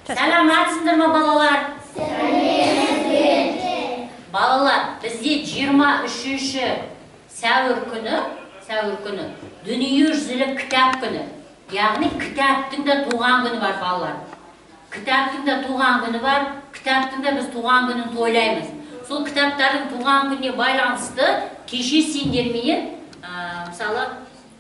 Саламатсыздар ма балалар? Балалар, бізде 23 сәуір күні дүниежүзілік кітап күні. Яғни кітаптың да туған күні бар балалар. Кітаптың да туған күні бар, кітаптың да біз туған күнін тойлаймыз. Сол кітаптардың туған күніне байланысты кеше сендерменен мысалы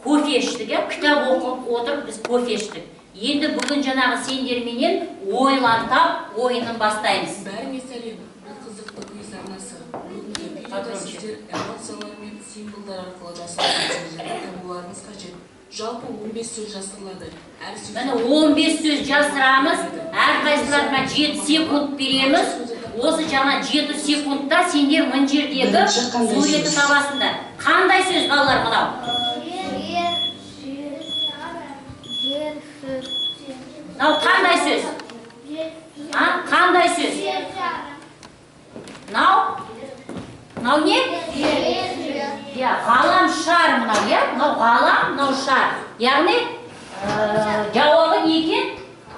кофе іштік, кітап оқып отырып біз кофе іштік. Енді бүгін жаңағы сендерменен ойлантап ойынын бастаймыз. Бәріңе сәлем. Бұл қызықты квиз арнасы. Бүгінгі видеода сіздер эмоциялар мен символдар арқылы жасалған сөздерді табуларыңыз қажет. Жалпы 15 сөз жасырылады. Міне 15 сөз жасырамыз. Әрқайсыларына 7 секунд береміз. Осы жаңа 7 секундта сендер мына жердегі суретті табасыңдар. Қандай сөз балалар мынау? Мынау қандай сөз? Қандай сөз? Мынау не? Ғаламшар мынау, мынау ғалам, мынау шар. Яғни жауабы не екен?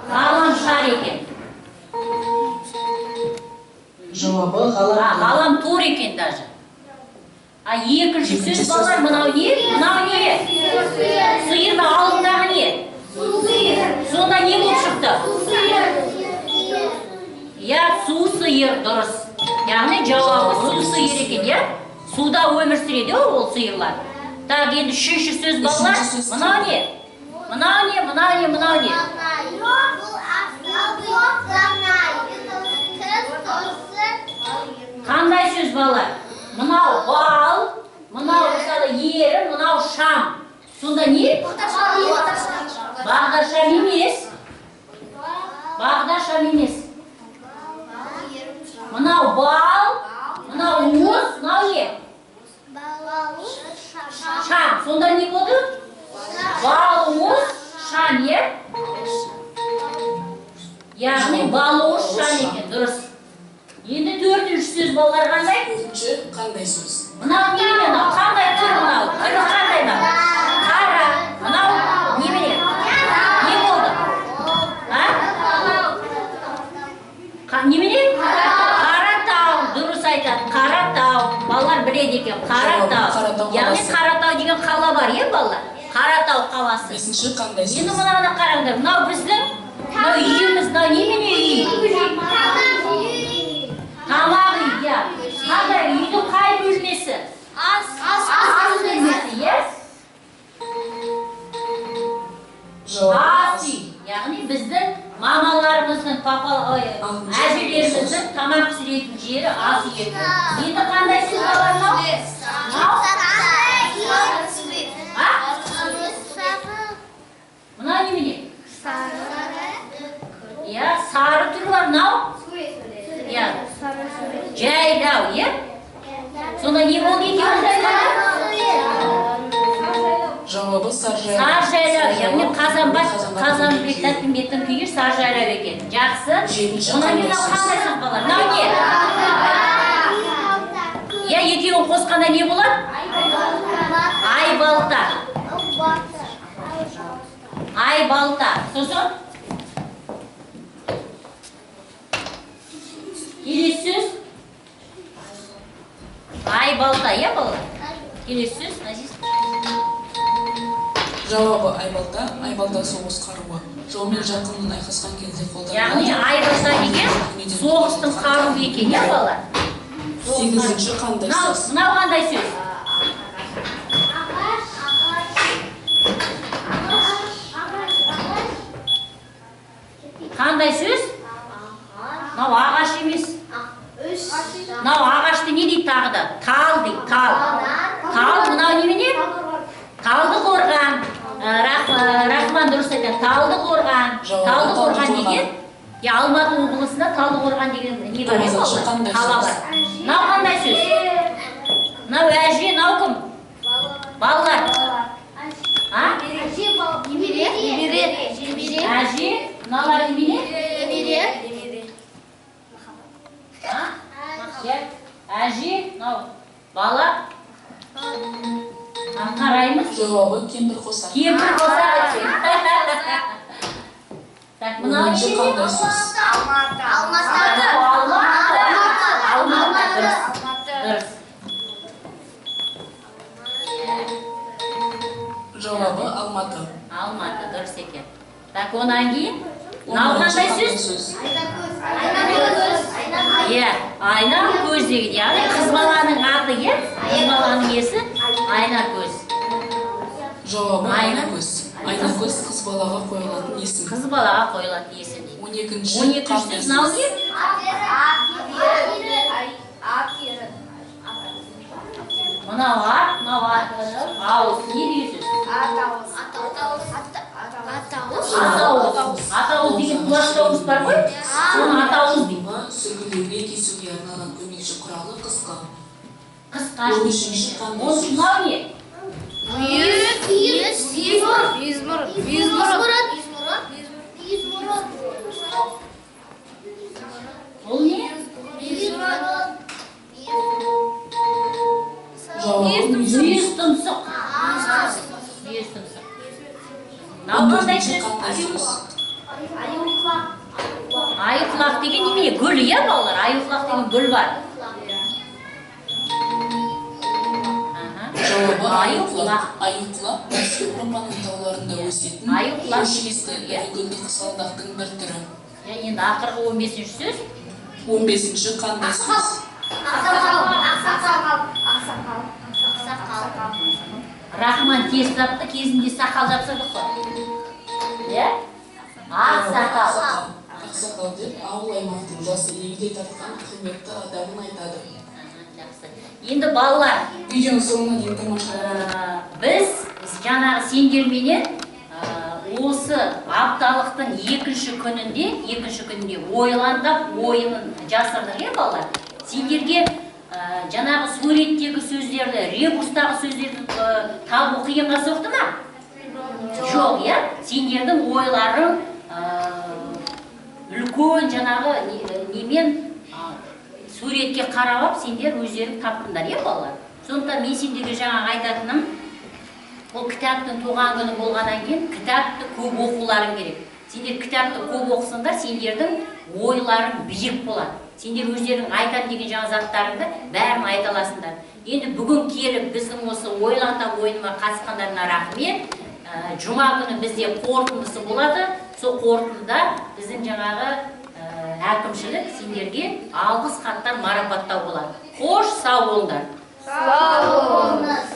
Ғаламшар екен. Жауабы ғаламтор екен даже. Екінші сөз балалар мынау не? Мынау не? Сиыр ма алдындағы не? Сонда не болып шықты? Су сиыр дұрыс. Яғни жауабы су сиыр екен, суда өмір сүреді ол сиырлар. Так, енді үшінші сөз балалар. Мынау не? Мынау не? Қандай сөз балалар? Мынау бал, мынау мысалы ері, мынау шам. Сонда не? Бағдаршам емес. Мынау бал, мынау мұз, мынау не? Шам. Сонда не болды? Бал, мұз, шам, яғни бал, мұз, шам екен, дұрыс. Енді төртінші сөз балалар қандай? Қандай сөз? Мынау немене? Қандай түр мынау? Түрі қандай мынау? Қара. Мынау немене? Не болды? Немене? Қаратау. Дұрыс айтады. Қаратау. Балалар біледі екен. Қаратау. Яғни Қаратау деген қала бар, балалар? Қаратау қаласы. Бесінші қандай сөз? Енді мынауына қараңдар. Мынау біздің үйіміз. Мынау немене үй? Тамақ үй, қандай үйдің қай бөлмесі? Ас бөлмесі, ас үй. Яғни біздің мамаларымыздың, әжелеріміздің тамақ пісіретін жері ас үй. Енді қандай сөз бар мынау? Мынау немене? Сары түрі бар мынау? Жайлау, Сонда не болды екен? Жауабы саржайлау. Саржайлау, яғни Қазанбек Тәттімбеттің күйі саржайлау екен. Жақсы. Онан кейін қандай сөз балар? Мынау не? Екеуін қосқанда не болады? Айбалта. Сосын? Келесі сөз? Айбалта, балалар? Келесі сөз, Назис? Жауабы айбалта. Айбалта соғыс қаруы. Жаумен жақынын айқасқан кезде қолданылады. Яғни айбалта деген соғыстың қаруы екен, балалар? Сегізінші қандай сөз? Мынау қандай сөз? Қандай сөз? Мынау ағаш емес. Мынау ағашты не дейді тағы да? Тал дейді, тал. Мынау немене? Талды қорған. Рахман дұрыс айтады. Талды қорған деген? Алматы облысында Талды қорған деген не бар? Қала бар. Мынау қандай сөз? Мынау әже, мынау кім? Балалар. Әже, мыналар немене? Әже, мынау бала. Қараймыз. Жауабы кемпір қосақ. Кемпір қосақ. Так, мынау қандай сөз? Дұрыс. Жауабы Алматы. Алматы, дұрыс екен. Так, онан кейін мынау қандай сөз? Иә, айна көз деген. Яғни қыз баланың аты, иә? Қыз баланың есі айна көз. Жауабы Айнакөз. Айнакөз қыз балаға қойылатын есім. Қыз балаға қойылатын есім. 12-ші сөз мынау не? Мынау ат, мынау ауыз. Не деген сөз? Атауыз деген құлақтауыз бар ғой? Соны атауыз дейді. Сүргілеуге, кесуге арналған көмекші құралы қысқа. Қысқа. 13-ші қандай сөз? Мынау не? Ол не? Мүйіз тұмсық. Мынау қандай сөз? Айықлақ деген неме? Гүл, иә балалар? Айықлақ деген гүл бар. Жауабы Айықлақ. Айықлақ батыс Еуропаның тауларында өсетін өшкесті гүлді қысқалдақтың бір түрі. Енді ақырғы 15-ші сөз? 15-ші қандай сөз? Рахман тез тапты, кезінде сақал жапсырдық қой. Иә? Ақсақал. Ақсақал деп ауыл аймақтың жасы егде тартқан құрметті адамын айтады. Жақсы. Енді балалар, Видеоның соңына дейін тамашалаңыздар. біз жаңағы сендерменен осы апталықтың екінші күнінде ойландап ойынын жасырдық, е балалар. Сендерге жаңағы суреттегі сөздерді, ребустағы сөздерді табу қиынға соқты ма? Жоқ, иә? Сендердің ойларың үлкен жаңағы немен суретке қарап, сендер өздерің таптыңдар, е балалар? Сондықтан мен сендерге жаңағы айтатыным, ол кітаптың туған күні болғаннан кейін кітапты көп оқуларың керек. Сендер кітапты көп оқысыңдар, сендердің ойларың биік болады. Сендер өздерің айтам деген жаңа заттарыңды бәрін айта аласыңдар. Енді бүгін келіп біздің осы ойлантап ойыныма қатысқандарына рахмет. Жұма күні бізде қорытындысы болады. Сол қорытындыда біздің жаңағы әкімшілік сендерге алғыс хаттан марапаттау болады. Қош, сау болыңдар. Сау болыңыз.